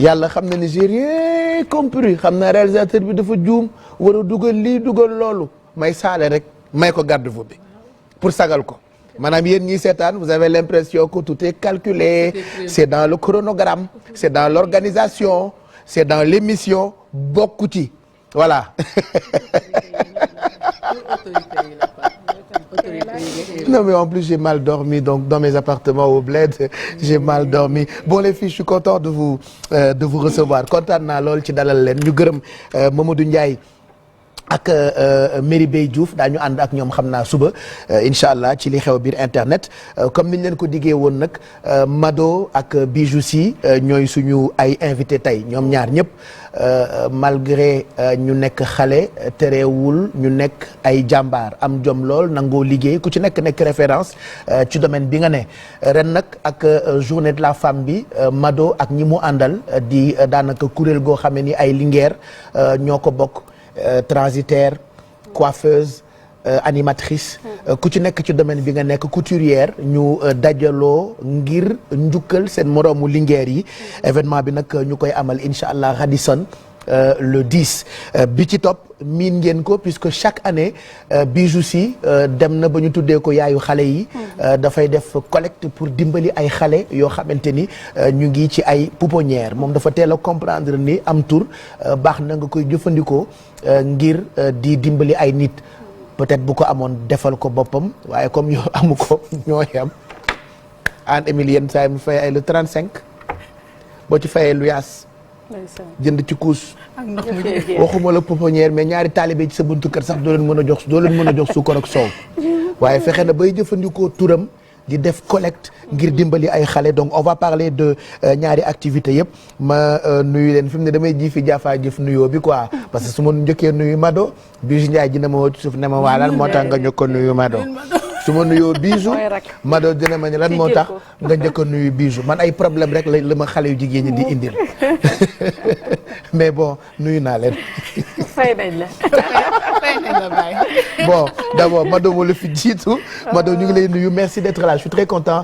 yàlla xam na ni j'ai rien compris xam naa réalisateur bi dafa juum war a dugal lii dugal loolu may saale rek may ko garde-fou bi pour sagal ko maanaam yéen ñii seetaan vous avez l'impression que tout est calculé c'est dans le chronogramme c'est dans l'organisation c'est dans l'émission bokku ci voilà. Non mais en plus j'ai mal dormi donc dans mes appartements au bled j'ai mal dormi bon les filles je suis content de vous recevoir kontaan naa lool ci dalal leen ñu gërëm Mamadou Ndiaye ak Merry Bey Diouf daañu ànd ak ñoom xam naa suba incha allah ci li xew biir internet comme niñ leen ko diggee woon nag Mado ak Bijou Sy ñooy suñu ay invité tey ñoom ñaar ñëpp malgré ñu nekk xale terewul ñu nekk ay jàmbaar am jom lool nangoo liggéey ku ci nekk référence ci domaine bi nga ne ren nag ak journée de la femme bi Mado ak ñi mu àndal di daanaka kuréel goo xam ne ni ay lingeer ñoo ko bokk transitaire coiffeuse animatrice ku ci nekk ci domaine bi nga nekk couturière ñu dajaloo ngir njukkal seen moroomu lingeer yi événement bi nag ñu koy amal incha allah Radisson le 10 bi ci topp miin ngeen ko puisque chaque année Bijou Sy dem na ba ñu tuddee ko yaayu xale yi dafay def collecte pour dimbali ay xale yoo xamante ni ñu ngi ci ay pouponnière moom dafa teel a comprendre ni am tur baax na nga koy jëfandikoo ngir di dimbali ay nit peut-être bu ko amoon defal ko boppam waaye comme yow amu ko ñoo yam Anne Emilienne saa mu fay ay le 35 boo ci fayee lu yaas jënd ci kuus waxuma la pouponnière mais ñaari taalibe ci sa buntu kër sax doo leen mën a jox suukar ak soow waaye fexe na bay jëfandikoo turam di def collecte ngir dimbali ay xale donc on va parler de ñaari activités yëpp ma nuyu leen fi mu ne damay ji fi jaafaa jëf nuyoo bi quoi parce que su ma njëkkee nuyu Mado Bijou Ndiaye dina ma woo ci suuf ne ma waa lan moo tax nga njëkk a nuyu Mado su ma nuyoo Bijou Mado dina ma ne lan moo tax nga njëkk a nuyu Bijou man ay problème rek la ma xale yu jigéen ñi di indil mais bon nuyu naa leen. fay nañ la. bon d'abord Mado moo la fi jiitu Mado ñu ngi lay nuyu merci d'être là je suis très content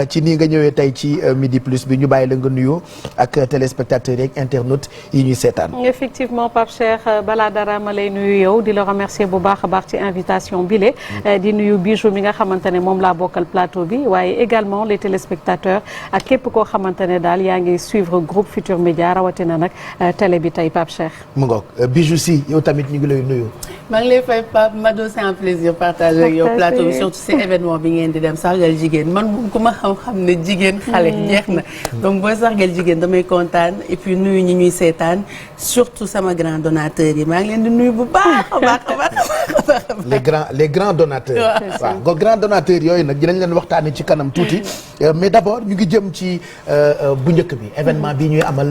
ci nii nga ñëwee tey ci Midi Plus bi ñu bàyyi la nga nuyu ak téléspectateurs yeeg internautes yi ñuy seetaan. effectivement Pape Cheikh balaa dara ma lay nuyu yow di la remercier bu baax a baax ci invitation bile di nuyu Bijou mi nga xamante ne moom laa bokkal plateau bi waaye également les téléspectateurs ak képp koo xamante ne daal yaa ngi suivre groupe Futur Média rawatina nag télé bi tey Pape Cheikh. mu ngoog Bijou Sy yow tamit ñu ngi lay nuyu. maa ngi lay fay Pape Mado c'est un plaisir partager ak yow plateau bi surtout si événement bi ngeen di dem sargal jigéen man ku ma xam ne jigéen xale jeex na donc booy sargal jigéen damay kontaan et puis nuyu ñi ñuy seetaan surtout sama grand donateur yi maa ngi leen di nuyu bu baax a baax les grands donateurs waaw grands donateurs yooyu nag dinañ leen waxtaanee ci kanam tuuti mais d'abord ñu ngi jëm ci bu njëkk bi événement bi ñuy amal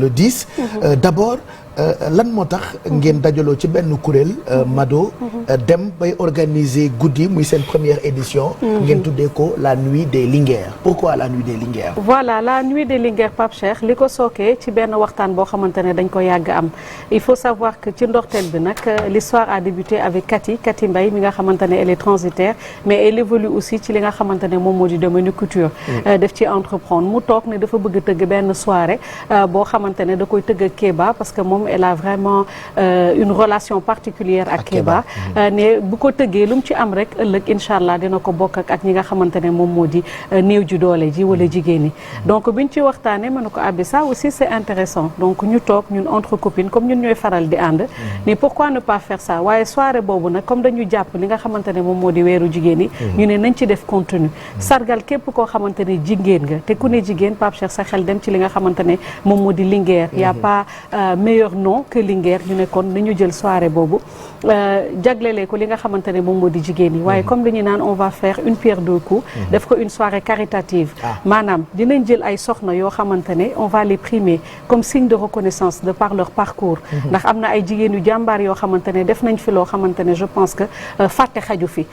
le 10 d'abord lan moo tax ngeen dajaloo ci benn kuréel Mado dem bay organiser guddi muy seen première édition ngeen tuddee ko la nuit des Linguères pourquoi la nuit des Linguères voilà la nuit des Linguères Pape Cheikh li ko sookee ci benn waxtaan boo xamante ne dañ ko yàgg am il faut savoir que ci ndorteel bi nag l'histoire a débuté avec Cathy Mbaye mi nga xamante ne elle est transitaire mais elle évolue aussi ci li nga xamante ne moom moo di domaine couture def ci entreprendre mu toog ne dafa bëgg tëgg benn soirée boo xamante ne da koy tëgg ak Kéba parce que moom elle a vraiment une relation particulière ak Kéba ne bu ko tëggee lu mu ci am rek ëllëg incha allah dina ko bokk ak ñi nga xamante ne moom moo di néew ji doole ji wala jigéen ñi donc biñ ci waxtaanee mën na ko abbi ça aussi c'est intéressant donc ñu toog ñun entre copines comme ñun ñooy faral di ànd mais pourquoi ne pas faire ça waaye soirée boobu nag comme dañu jàpp li nga xamante ne moom moo di weeru jigéen yi ñu ne nañ ci def contenu sargal képp koo xamante ne jigéen nga te ku ne jigéen Pape Cheikh sa xel dem ci li nga xamante ne moom moo di Linguère y a pas meilleur nom que Linguère ñu ne kon nañu jël soirée boobu jaglelee ko li nga xamante ne moom moo di jigéen yi waaye comme dañuy naan on va faire une pierre deux coups def ko une soirée caritative maanaam dinañ jël ay soxna yoo xamante ne on va les primer comme signe de reconnaissance de par leur parcours ndax am na ay jigéen yu jàmbaar yoo xamante ne def nañ fi loo xamante ne je pense que fàtte xaju fi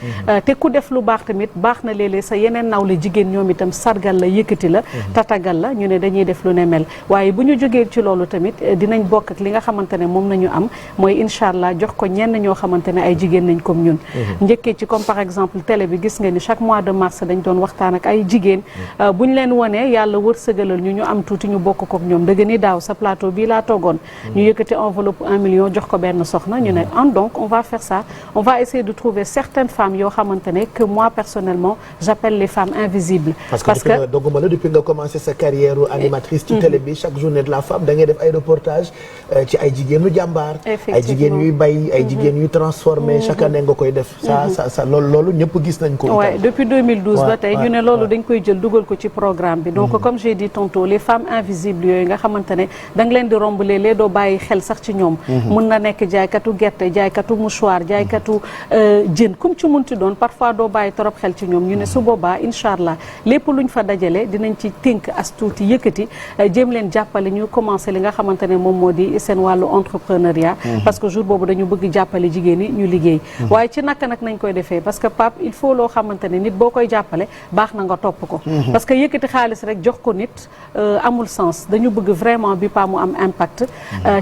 te ku def lu baax tamit baax na léeg-léeg sa yeneen nawle jigéen ñoom ñoom itam sargal la yëkkati la tatagal la ñu ne dañuy def lu ne mel waaye bu ñu jógee ci loolu tamit dinañ bokk ak li nga xamante ne moom nañu am mooy incha allah jox ko ñenn ñoo xamante ne ay jigéen nañ comme ñun njëkkee ci comme par exemple télé bi gis nga ni chaque mois de mars dañ doon waxtaan ak ay jigéen bu ñu leen wonee yàlla wërsëgalal ñu am tuuti ñu bokk kook ñoom dëgg ni daaw sa plateau bii laa toogoon ñu yëkkati enveloppe 1 million jox ko benn soxna ñu ne donc on va faire ça on va essayer de trouver certaines femmes yoo xamante ne que moi personnellement j'appelle les femmes invisibles parce que dogguma la depuis nga commencé sa carrière animatrice ci télé bi chaque journée de la femme da ngay def ay reportage ci ay jigéenu jàmbaar ay jigéen yuy bay ay jigéen yuy transformé chaque année nga koy def ça loolu ñëpp gis nañ ko ouais depuis 2012 ba tey ñu ne loolu dañ koy jël dugal ko ci programme bi donc comme j'ai dit tantôt les femmes invisibles yooyu nga xamante ne da nga leen di romb léeg-léeg doo bàyyi xel sax ci ñoom mun na nekk jaaykatu gerte jaaykatu mouchoir jaaykatu jën comme ci munti doon parfois doo bàyyi trop xel ci ñoom ñu ne su boobaa incha allah lépp luñ fa dajale dinañ ci tënk as tuuti yëkkati jéem leen jàppale ñu commencé li nga xamante ne moom moo di seen wàllu entrepreneuriat parce que jour boobu dañu bëgg jàppale jigéen ñi ñu liggéey waaye ci naka nag nañ koy defee parce que Pape il faut loo xamante ne nit boo koy jàppale baax na nga topp ko parce que yëkkati xaalis rek jox ko nit amul sens dañu bëgg vraiment bi pas mu am impact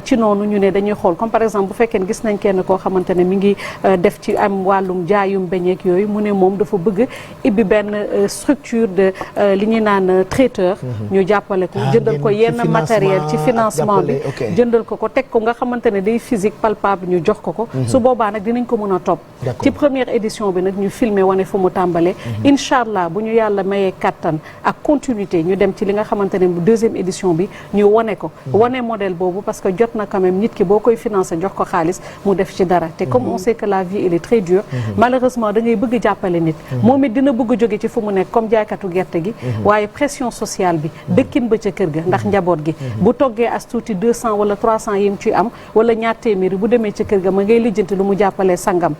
ci noonu ñu ne dañuy xool comme par exemple bu fekkee gis nañ kenn koo xamante ne mi ngi def ci am wàllum jaayum beñeek yooyu mu ne moom dafa bëgg ibbi benn structure de li ñuy naan traiteur ñu jàppale ko jëndal ko yenn matériel ci financement bi jëndal ko teg ko nga xamante ne day physique palpable ñu jox ko su boobaa nag dinañ ko mën a topp ci première édition bi nag ñu filmé wane fu mu tàmbalee incha allah bu ñu yàlla mayee kattan ak continuité ñu dem ci li nga xamante ne deuxième édition bi ñu wane ko wane modèle boobu parce que jot na quand même nit ki boo koy financé jox ko xaalis mu def ci dara te comme on sait que la vie elle est très dure malheureusement da ngay bëgg jàppale nit moom it dina bëgg jóge ci fu mu nekk comme jaaykatu gerte gi waaye pression sociale bi dëkkin ba ca kër ga ndax njaboot gi bu toggee as tuuti 200 wala 300 yim ci am wala ñaar téeméeri bu demee ca kër ga ma ngay lijjanti lu mu jàppalee sangam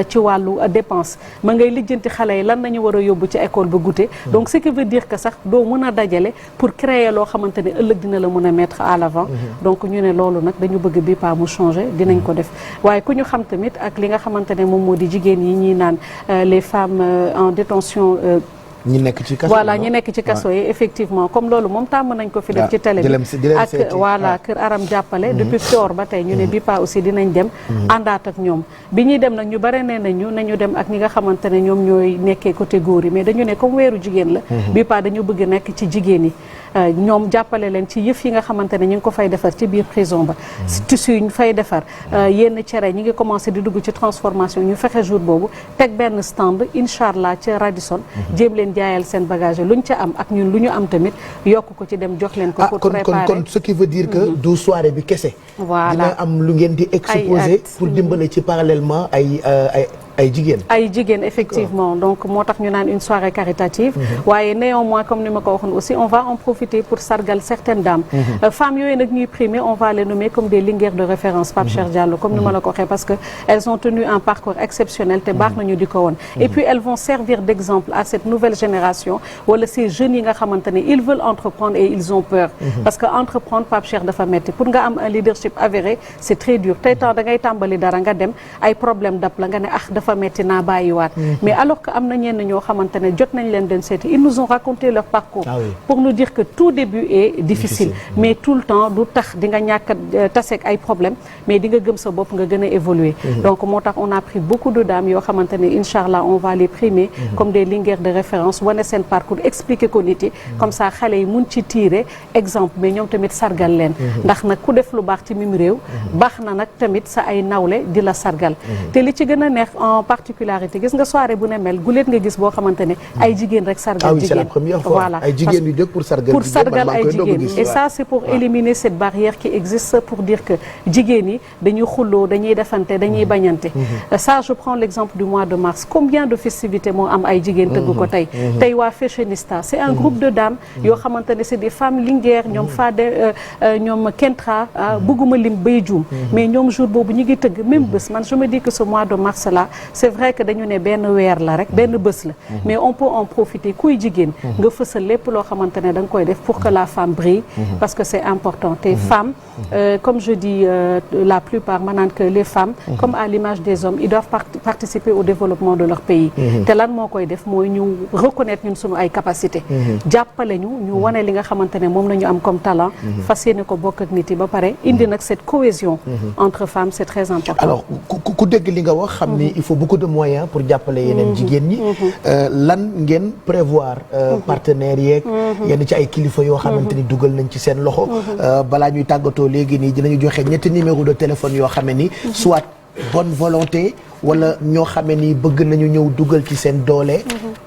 ci wàllu dépense ma ngay lijjanti xale yi lan nañu war a yóbbu ci école ba goûter donc ce qui veut dire que sax doo mën a dajale pour créer loo xamante ne ëllëg dina la mën a mettre à l'avant donc ñu ne loolu nag dañu bëgg bi pas mu changer dinañ ko def waaye ku ñu xam tamit ak li nga xamante ne moom moo di jigéen yi ñuy naan les femmes en détention ñi nekk ci kaso voilà ñi nekk ci kaso yi effectivement comme loolu moom tàmm nañ ko fi def ci télé bi ak voilà kër aram jàppale depuis Fior ba tey ñu ne bi pas aussi dinañ dem àndaat ak ñoom bi ñuy dem nag ñu bare nee nañu dem ak ñi nga xamante ne ñoom ñooy nekkee côté góor yi mais dañu ne comme weeru jigéen la bi pas dañu bëgg nekk ci jigéen yi ñoom jàppale leen ci yëf yi nga xamante ne ñu ngi ko fay defar ci biir prison ba tissu yi ñu fay defar yenn cere ñi ngi commencé di dugg ci transformation ñu fexe jour boobu teg benn stand incha allah ca Radisson jéem leen jaayal seen bagage luñ ca am ak ñun lu ñu am tamit yokk ko ci dem jox leen ko pour préparer kon ce qui veut dire que du soirée bi kese voilà dina am lu ngeen di exposer pour dimbale ci parallèlement ay jigéen effectivement donc moo tax ñu naan une soirée caritative waaye néanmoins comme ni ma ko waxoon aussi on va en profiter pour sargal certaines dames femmes yooyu nag ñuy primer on va les nommer comme des linguères de référence Pape Cheikh Diallo comme ni ma la ko waxee parce que elles ont tenu un parcours exceptionnel te baax nañu di ko woon et puis elles vont servir d'exemple à cette nouvelle génération wala ces jeunes yi nga xamante ne ils veulent entreprendre et ils ont peur parce que entreprendre Pape Cheikh dafa metti pour nga am un leadership avéré c'est très dur tey temps da ngay tàmbali dara nga dem ay problème dab la nga ne dafa metti naa bàyyiwaat mais alors que am na ñenn ñoo xamante ne jot nañ leen den seeti ils nous ont raconté leur parcours pour nous dire que tout début est difficile mais tout le temps du tax di nga ñàkk a taseeg ay problème mais di nga gëm sa bopp nga gën a évoluer donc moo tax on a pris beaucoup de dames yoo xamante ne inchallah on va les primer comme des linguères de référence wane seen parcours expliquer ko nit yi comme ça xale yi mun ci tirer exemple mais ñoom tamit sargal leen ndax nag ku def lu baax ci mim réew baax na nag tamit sa ay nawle di la sargal te li ci gën a neex en particularité gis nga soirée bu ne mel guléet nga gis boo xamante ne ay jigéen rek sargal jigéen c'est la première fois voilà ay jigéen yu jóg pour sargal ay jigéen et ça c'est pour éliminer cette barrière qui existe pour dire que jigéen yi dañuy xulloo dañuy defante dañuy bañante ça je prends l'exemple du mois de mars combien de festivités moo am ay jigéen tëgg ko tey waa Fashionista c'est un groupe de dames yoo xamante ne c'est des femmes linguères ñoom Fade ñoom Kentra bëgguma lim bay juum mais ñoom jour boobu ñu ngi tëgg même bés man je me dis que ce mois de mars là c'est vrai que dañu ne benn weer la rek benn bés la mais on peut en profiter kuy jigéen nga fësal lépp loo xamante ne da nga koy def pour que la femme brille parce que c'est important te femmes comme je dis la plupart maanaam que les femmes comme à l'image des hommes ils doivent participer au développement de leur pays te lan moo koy def mooy ñu reconnaître ñun suñu ay capacité jàppale ñu wane li nga xamante ne moom la ñu am comme talent fas yéene ko bokk ak nit yi ba pare indi nag cette cohésion entre femmes c'est très important. Alors ku dégg li nga wax xam ni il faut beaucoup de moyens pour jàppale yeneen jigéen ñi lan ngeen prévoir partenaires yeeg yenn ci ay kilifa yoo xamante ni dugal nañ ci seen loxo balaa ñuy tàggatoo léegi nii dinañu joxe ñetti numéro de téléphone yoo xam ni soit bonne volonté wala ñoo xamee ni bëgg nañu ñëw dugal ci seen doole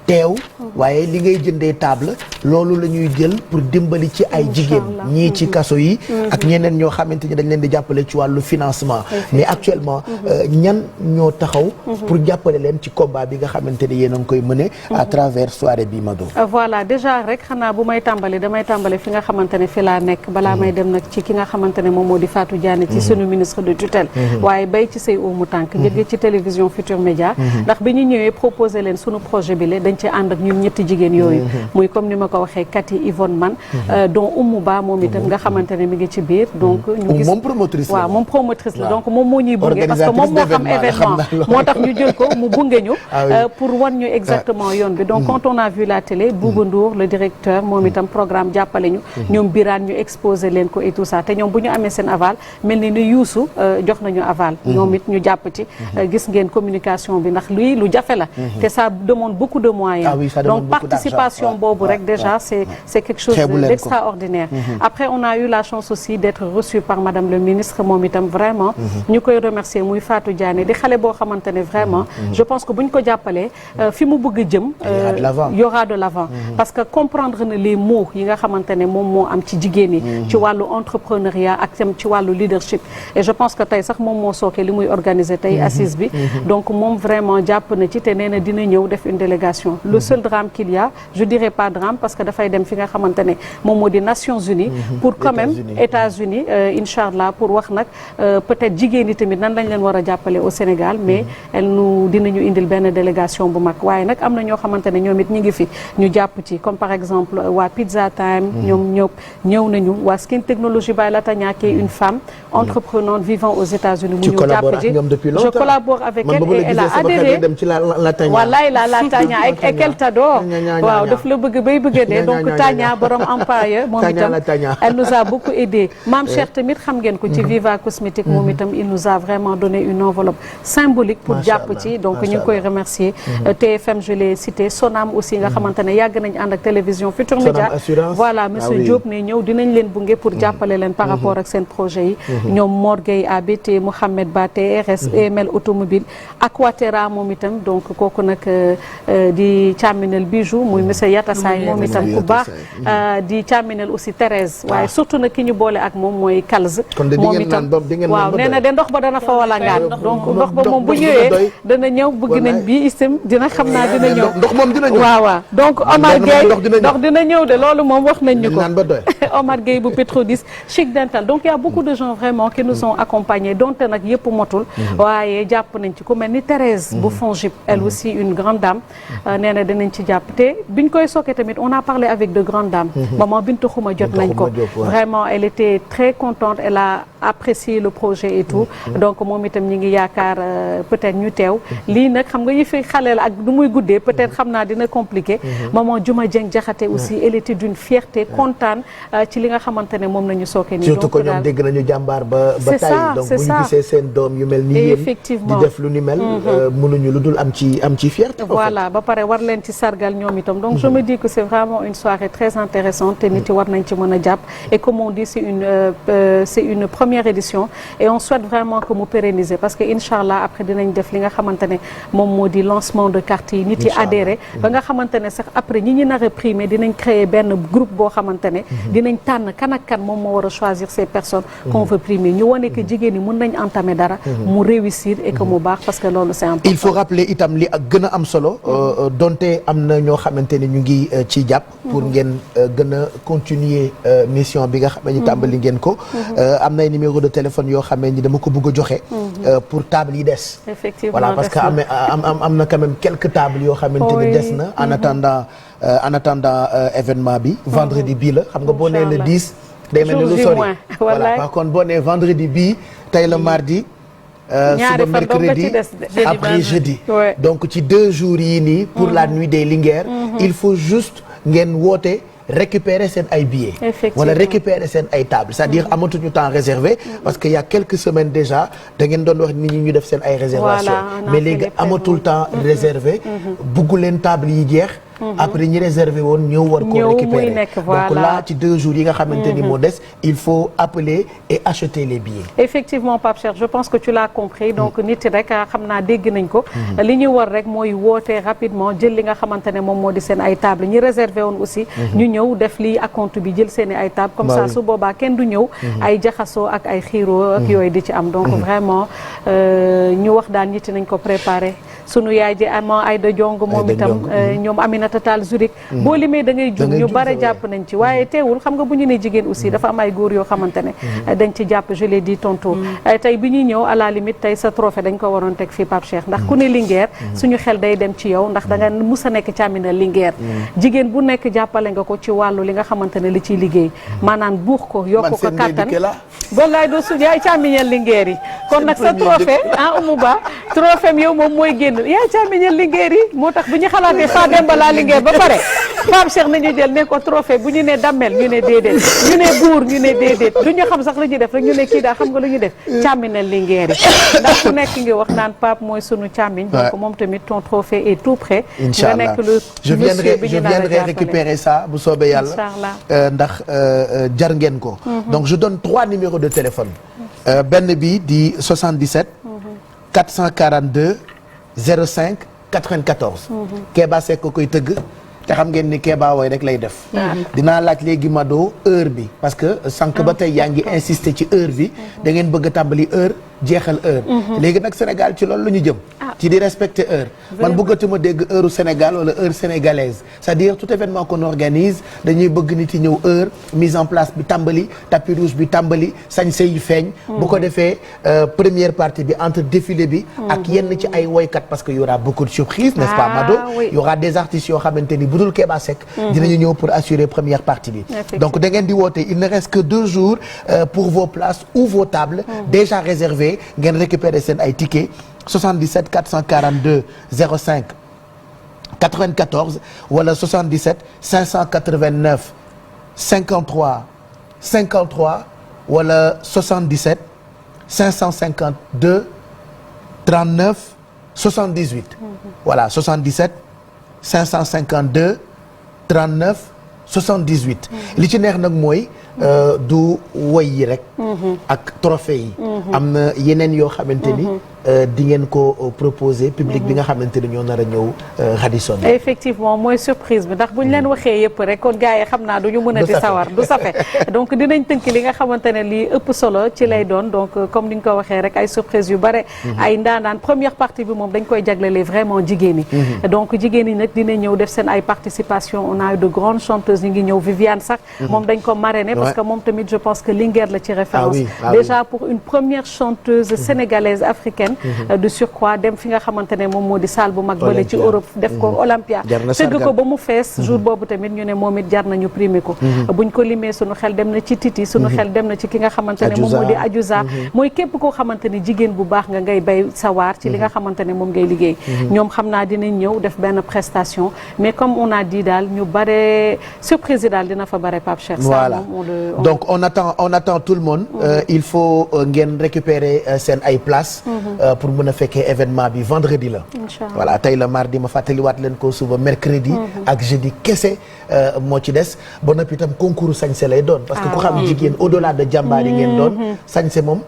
teew waaye li ngay jëndee table loolu la ñuy jël pour dimbali ci ay jigéen ñii ci kaso yi ak ñeneen ñoo xamante ni dañ leen di jàppale ci wàllu financement mais actuellement ñan ñoo taxaw pour jàppale leen ci combat bi nga xamante ni yéen a ngi koy mëne à travers soirée bi Mado. Voilà déjà rek xanaa bu may tàmbali damay tàmbali fi nga xamante ne fi laa nekk balaa may dem nag ci ki nga xamante ne moom moo di Fatou Diané ci sunu ministre de tutelle waaye bay ci say oomu tànk njëgee ci télévision Futur Média ndax bi ñu ñëwee proposé leen sunu projet bi dañ ci ànd ak ñun ñetti jigéen yooyu muy comme ni ma ko waxee Cathy Yvonne Man dont Oumou Ba moom itam nga xamante ne mi ngi ci biir donc ñu gis moom promotrice la waaw moom promotrice la donc moom moo ñuy bunge parce que moom moo xam événement moo tax ñu jël ko mu bunge ñu pour wan ñu exactement yoon bi donc quand on a vu la télé Bouba Ndour le directeur moom itam programme jàppale ñu ñoom Birane ñu exposé leen ko et tout ça te ñoom bu ñu amee seen aval mel ni Youssou jox nañu aval ñoom it ñu jàpp ci gis ngeen communication bi ndax luy lu jafe la te ça demande beaucoup de moyens donc participation boobu rek déjà c'est quelque chose d'extraordinaire après on a eu la chance aussi d'être reçu par madame le ministre moom itam vraiment ñu koy remercier muy Fatou Diané di xale boo xamante ne vraiment je pense que bu ñu ko jàppalee fi mu bëgg jëm y aura de l'avant parce que comprendre na les mots yi nga xamante ne moom moo am ci jigéen ñi ci wàllu entrepreneuriat ak tam ci wàllu leadership et je pense que tey sax moom moo sooke li muy organiser tey assise bi donc moom vraiment jàpp na ci te nee na dina ñëw def une délégation le seul drame qu'il y a je dirais pas drame parce que dafay dem fi nga xamante ne moom moo di Nations Unies pour quand même États-Unis inchallah pour wax nag peut-être jigéen ñi tamit nan lañ leen war a jàppale au Sénégal mais dinañu indil benn délégation bu mag waaye nag am na ñoo xamante ne ñoom it ñi ngi fi ñu jàpp ci comme par exemple waa Pizza Time ñoom ñëw nañu waa Skin Technology by Latanya qui est une femme entreprenante vivant aux États-Unis mu ñëw jàpp ci je collabore avec elle et elle a adhéré wallaay la Tania et qu'elle t'adore waaw daf la bëgg bay bëgg dee donc Tania borom empire moom itam elle nous a beaucoup aidé Mame Cheikh tamit xam ngeen ko ci Viva Cosmétique moom itam il nous a vraiment donné une enveloppe symbolique pour jàpp ci donc ñu ngi koy remercier TFM je l'ai cité Sonam aussi nga xamante ne yàgg nañ ànd ak télévision Futur Média voilà monsieur Diop ne ñëw dinañ leen bunge pour jàppale leen par rapport ak seen projet yi ñoom Mor Gueye ABT Mohamed Ba TRS EML automobile Aquaterra moom itam donc kooku nag di càmminel bijou muy monsieur Yatassay moom itam ku baax di càmminel aussi Thérèse waaye surtout nag ki ñu boole ak moom mooy Kalz moom itam waaw nee na de ndox ba dana fa wala ngaan donc ndox ba moom bu ñëwee dana ñëw bëgg nañ bii istam dina xam naa dina ñëw ndox moom dina ñëw waaw donc Omar Gueye ndox dina ñëw de loolu moom wax nañ ñu ko Omar Gueye bu Petrodis Chic Dental donc il y a beaucoup de gens vraiment qui nous ont accompagnés donte nag yëpp motul waaye jàpp nañ ci ku mel ni Thérèse bu Fongip elle aussi une grande dame nee na dinañ ci jàpp te biñ koy sokkee tamit on a parlé avec de grandes dames maman Bintou Khouma jot nañ ko vraiment elle était très contente elle a apprécié le projet et tout donc moom itam ñi ngi yaakaar peut-être ñu teew lii nag xam nga yi fi xale la ak du muy guddee peut-être xam naa dina compliqué maman Juma Dieng Diakhaté aussi elle était d'une fierté kontaan ci li nga xamante ne moom nañu sooke nii surtout que ñoom dégg nañu jàmbaar ba tay donc bu ñu gisee seen doom yu mel ni yéen effectivement di def lu ni mel mënuñu lu dul am ci fierté voilà ba pare war leen ci sargal ñoom itam donc je me dis que c'est vraiment une soirée très intéressante te nit yi war nañ ci mën a jàpp et comme on dit c'est une première édition et on souhaite vraiment que mu pérenniser parce que inchallah après dinañ def li nga xamante ne moom moo di lancement de carte yi nit yi adhéré ba nga xamante ne sax après ñi nar a primé dinañ créer benn groupe boo xamante ne dinañ tànn kan ak kan moom moo war a choisir ces personnes qu'on veut primer ñu wane que jigéen ñi mën nañ entamer dara mu réussir et que mu baax parce que loolu c'est important. Il faut rappeler itam li ak gën a am solo donte am na ñoo xamante ne ñu ngi ci jàpp pour ngeen gën a continuer mission bi nga xam ne tàmbali ngeen ko am nay numéro de téléphone yoo xam ne dama ko bëgg a joxe pour table yi des. Effectivement, voilà parce que am na quand même quelques tables yoo xamante ni des na en attendant événement bi vendredi bii la xam nga boo nee le 10 day mel ni lu sori voilà par contre boo nee vendredi bii tey la mardi suba mercredi après jeudi donc ci 2 jours yii nii pour la nuit des Linguères il faut juste ngeen woote récupérer seen ay billets wala récupérer seen ay tables c'est-à-dire amatuñu temps réservé parce que y a quelques semaines déjà da ngeen doon wax nit ñi ñu def seen ay réservation mais léegi amatul temps réservé buggu leen table yi jeex après ñi réservé woon ñëw war koo récupérer donc là ci 2 jours yi nga xamante ni moo des il faut appeler et acheter les billets effectivement Pape Cheikh je pense que tu l'as compris donc nit rek xam naa dégg nañ ko li ñu war rek mooy woote rapidement jël li nga xamante ne moom moo di seen ay table ñi réservé woon aussi ñu ñëw def lii acompte bi jël seen i ay table comme ça su boobaa kenn du ñëw ay jaxasoo ak ay xiiroo ak yooyu di ci am donc vraiment ñu wax daal nit nañ ko préparer sunu yaay ji ama Aïda Diong moom itam ñoom Aminata Tall Zurich boo limee da ngay jum ñu bare jàpp nañ ci waaye teewul xam nga bu ñu ne jigéen aussi dafa am ay góor yoo xamante ne dañ ci jàpp je l'ai dit tantôt tey bi ñuy ñëw à la limite tey sa trophée dañ ko waroon teg fii Pape Cheikh ndax ku ne Linguère suñu xel day dem ci yow ndax da nga mus a nekk càmmina Linguère jigéen bu nekk jàppale nga ko ci wàllu li nga xamante ne li ciy liggéey maanaam buux ko yokk ko kattan wallaay doo suñu yaay càmmiñal Linguère yi kon nag sa trophée Oumou Ba trophée yow moom mooy génn yaay càmmiñal Linguère yi moo tax bu ñu xalaatee fa Demba laa Linguère ba pare Pape Cheikh nañu jël ne ko trophée bu ñu ne dammel ñu ne déedéet ñu ne buur ñu ne déedéet du ñu xam sax lu ñuy def rek ñu ne kii daal xam nga lu ñu def càmmiñal Linguère yi ndax ku nekk ngi wax naan Pape mooy sunu càmmiñ donc moom tamit ton trophée est tout prêt nga nekk le je viendrai récupérer ça bu soobee yàlla ndax jar ngeen ko donc je donne 3 numéros de téléphone benn bi di 77 442 05 94 Kéba Seck ko koy tëgg te xam ngeen ni Kéba wooy rek lay def dinaa laaj léegi Mado heure bi parce que sànq ba tey yaa ngi insister ci heure bi da ngeen bëgg a tàmbali heure jeexal heure léegi nag Sénégal ci loolu la ñu jëm ci di respecter heure man bëggatuma dégg heure Sénégal wala heure sénégalaise c'est-à-dire tout événement qu'on organise dañuy bëgg nit yi ñëw heure mise en place bi tàmbali tapis rouge bi tàmbali sañse yi feeñ bu ko defee première partie bi entre défilé bi ak yenn ci ay woykat parce que y aura beaucoup de surprises n'est-ce pas Mado y aura des artistes yoo xamante ni bu dul Kéba Seck dinañu ñëw pour assurer première partie bi donc da ngeen di woote il ne reste que 2 jours pour vos places ou vos tables déjà réservées ngeen récupérer seen ay tickets 77 442 05 94 wala 77 589 53 53 wala 77 552 39 78 voilà 77 552 39 78 li ci neex nag mooy du woy yi rek ak trophée yi am na yeneen yoo xamante ni di ngeen ko proposer public bi nga xamante ni ñoo nar a ñëw Radisson effectivement mooy surprise bi ndax bu ñu leen waxee yëpp rek kon gars yi xam naa du ñu mën a di sawar du safe donc dinañ tënk li nga xamante ne lii ëpp solo ci lay doon donc comme ni ñu ko waxee rek ay surprise yu bare ay ndaanaan première partie bi moom dañ koy jaglelee vraiment jigéen ñi donc jigéen ñi nag dina ñëw def seen ay participation on a eu de grandes chanteuses ñu ngi ñëw Viviane sax moom dañ ko marrainer parce que moom tamit je pense que Linguère la ci référence déjà pour une première chanteuse sénégalaise africaine de surcroît dem fi nga xamante ne moom moo di salle bu mag bale ci Europe def ko Olympia tëgg ko ba mu fees jour boobu tamit ñu ne moom it jar nañu primé ko buñ ko limee suñu xel dem na ci Titi suñu xel dem na ci ki nga xamante ne moom moo di Adiouza mooy képp koo xamante ne jigéen bu baax nga ngay bay sawaar ci li nga xamante ne moom ngay liggéey ñoom xam naa dinañ ñëw def benn prestation mais comme on a dit daal ñu bare surprise yi daal dina fa bare Pape Cheikh voilà donc on attend tout le monde il faut ngeen récupérer seen ay place pour mën a fekkee événement bi vendredi la voilà tey la mardi ma fàttaliwaat leen ko suba mercredi ak jeudi kese moo ci des ba noppi itam concours sañse lay doon parce que ku xam jigéen au delà de jàmbaar yi ngeen doon sañse moom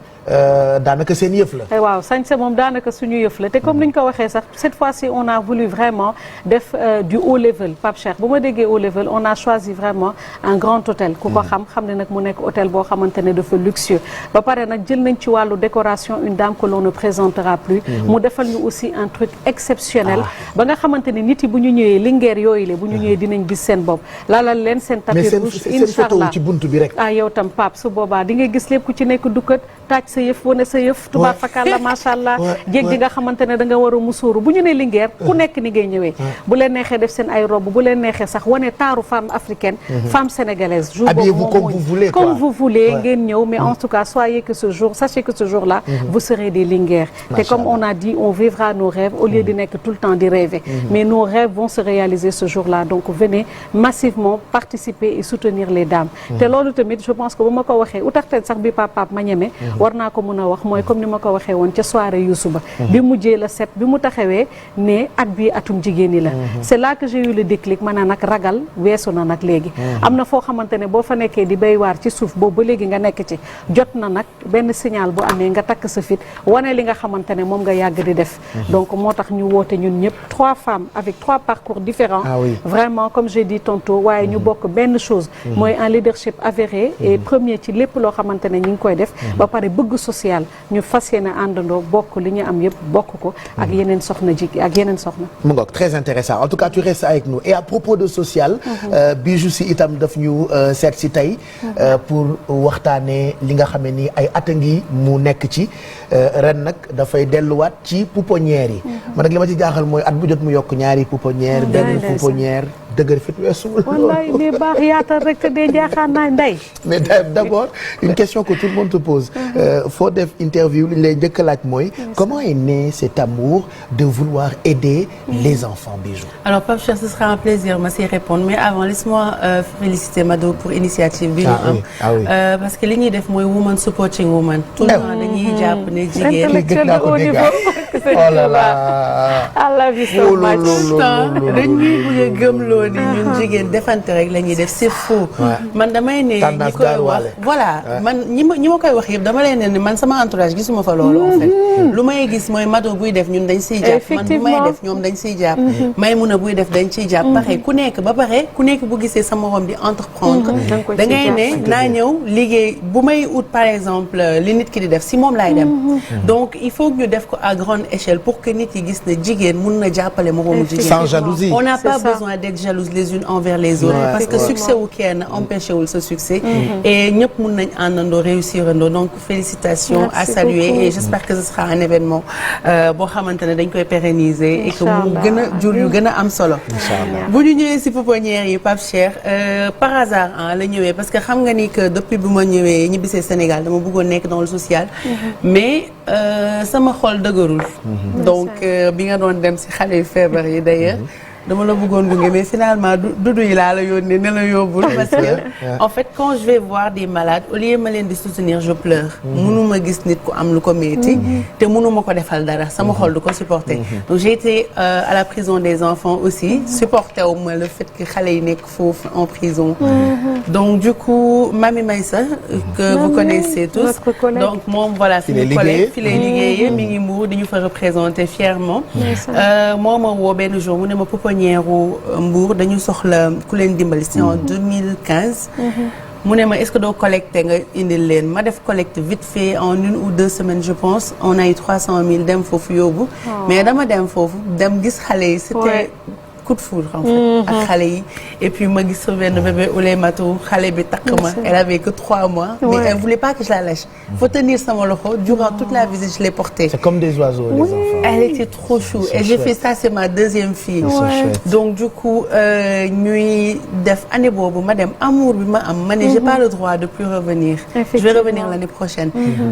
daanaka seen yëf la. waaw sañse moom daanaka suñu yëf la te comme ni ñu ko waxee sax cette fois-ci on a voulu vraiment def du haut level Pape Cheikh bu ma déggee haut level on a choisi vraiment un grand hôtel. ku ko xam ne nag mu nekk hôtel boo xamante ne dafa luxueux. ba pare nag jël nañ ci wàllu décoration une dame que l'on ne présentera plus. mu defal ñu aussi un truc exceptionnel. ba nga xamante ne nit yi bu ñu ñëwee Linguère yooyu la bu ñu ñëwee dinañ gis seen bopp laalal leen seen tapis rouge. incha allah mais seen photo ci buntu bi rek. yow tam Pape su boobaa di nga gis lépp ku ci nekk dukkat taaj sa yëf wane sa yëf tubaab fakalla macha allah jéeg ji nga xamante ne da nga war a musóoru bu ñu ne Linguère ku nekk ni ngay ñëwee bu leen neexee def seen ay robe bu leen neexee sax wane taaru femme africaine femme sénégalaise jour habillez-vous comme vous voulez comme vous voulez ngeen ñëw mais en tout cas sachez que ce jour là vous serez des Linguères te comme on a dit on vivra nos rêves au lieu de nekk tout le temps di rêver mais nos rêves vont se réaliser ce jour là donc venez massivement participer et soutenir les dames te loolu tamit je pense que bu ma ko waxee utaxteen sax bi papaap ma ñeme war naa ko mën a wax mooy comme ni ma ko waxee woon ca soirée Youssou ba bi mujjee la set bi mu taxawee ne at bi atum jigéen ñi la c'est là que j'ai eu le déclic ma ne nag ragal weesu na nag léegi am na foo xamante ne boo fa nekkee di béy waar ci suuf boobu ba léegi nga nekk ci jot na nag benn signal bu amee nga takk sa fit wane li nga xamante ne moom nga yàgg di def donc moo tax ñu woote ñun ñëpp 3 femmes avec 3 parcours différents vraiment comme j'ai dit tantôt waaye ñu bokk benn chose mooy un leadership avéré et premier ci lépp loo xamante ne ñi ngi koy def ba pare bëgg social ñu fas yéene àndandoo bokk li ñu am yëpp bokk ko ak yeneen soxna ak yeneen soxna mu ngoog très intéressant en tout cas tu restes avec nous et à propos de social Bijou si itam daf ñu seet si tey pour waxtaanee li nga xam ne ni ay at a ngi mu nekk ci ren nag dafay delluwaat ci pouponnière yi man nag li ma ci jaaxal mooy at bu jot mu yokk ñaari pouponnière benn pouponnière dëgër fit weesuwul wallaay mais baax yaatal rek te dee jaaxaan naa nday mais d'abord une question que tout le monde te pose foo def interview li ñu lay njëkk a laaj mooy comment est né cet amour de vouloir aider les enfants Bijou. Alors Pape Cheikh, ce sera un plaisir ma si répondre mais avant laisse-moi féliciter Mado pour initiative bi ñu am parce que li ñuy def mooy woman supporting woman tout le temps dañuy jàpp ne jigéen intellectuel de haut niveau oh là là I love you so much dañuy bëgg a gëmloo ni ñun jigéen defante rek la ñuy def c'est faux man damay ne ñi koy wax voilà man ñi ma koy wax yëpp dama leen ne man sama entourage gisuma fa loolu en fait lu may gis mooy Mado buy def ñun dañ siy jàpp man bu may def ñoom dañ siy jàpp Maymuna buy def dañ ciy jàpp pare ku nekk bu gisee sa morom di entreprendre da ngay ne naa ñëw liggéey bu may ut par exemple li nit ki di def si moom laay dem donc il faut que ñu def ko à grande échelle pour que nit yi gis ne jigéen mun na jàppale moroomu jigéen sans jalousie on n'a pas besoin d'être jalouses les unes envers les autres parce que succès wu kenn empêché wul sa succès et ñëpp mun nañ àndandoo réussir andoo donc félicitations à saluer et j'espère que ce sera un événement boo xamante ne dañ koy pérenniser et que mu gën a jur yu gën a am solo bu ñu ñëwee si pouponnière yi Pape Cheikh par hasard la ñëwee parce que xam nga ni que depuis bu ma ñëwee ñibbisee Sénégal dama bëggoon nekk dans le social mais sama xol dëgërul donc bi nga doon dem si xale yu feebar yi d'ailleurs dama la bëggoon gunge mais finalement dudu yi laa la yónnee ne la yóbbul parce que en fait quand je vais voir des malades au lieu ma leen di soutenir je pleure mënuma gis nit ku am lu ko metti te mënuma ko defal dara sama xol du ko supporter donc j'ai été à la prison des enfants aussi supporter wu ma le fait que xale yi nekk foofu en prison donc du coup Mami Maïssa que vous connaissez tous donc moom voilà suñu collègue fi lay liggéeyee mi ngi Mbour di ñu fa représenter fièrement moo ma woo benn jour mu ne ma Mbour dañu soxla ku leen dimbali c'est en 2015 mu ne ma est-ce que doo collecter nga indil leen ma def collecte vite fait en 1 ou 2 semaines je pense on a eu 300 000 dem foofu yóbbu mais dama dem foofu dem gis xale yi c'était coup de foudre en fait ak xale yi et puis ma gis sa benn bébé Oulématou xale bi takk ma elle avait que 3 mois mais elle voulait pas que je la lâche faut tenir sama loxo durant toute la visite je l'ai portée c'est comme des oiseaux les enfants elle était trop chou et j'ai fait ça c'est ma deuxième fille donc du coup ñuy def année boobu ma dem amour bi ma am ma ne j'ai pas le droit de plus revenir je vais revenir l'année prochaine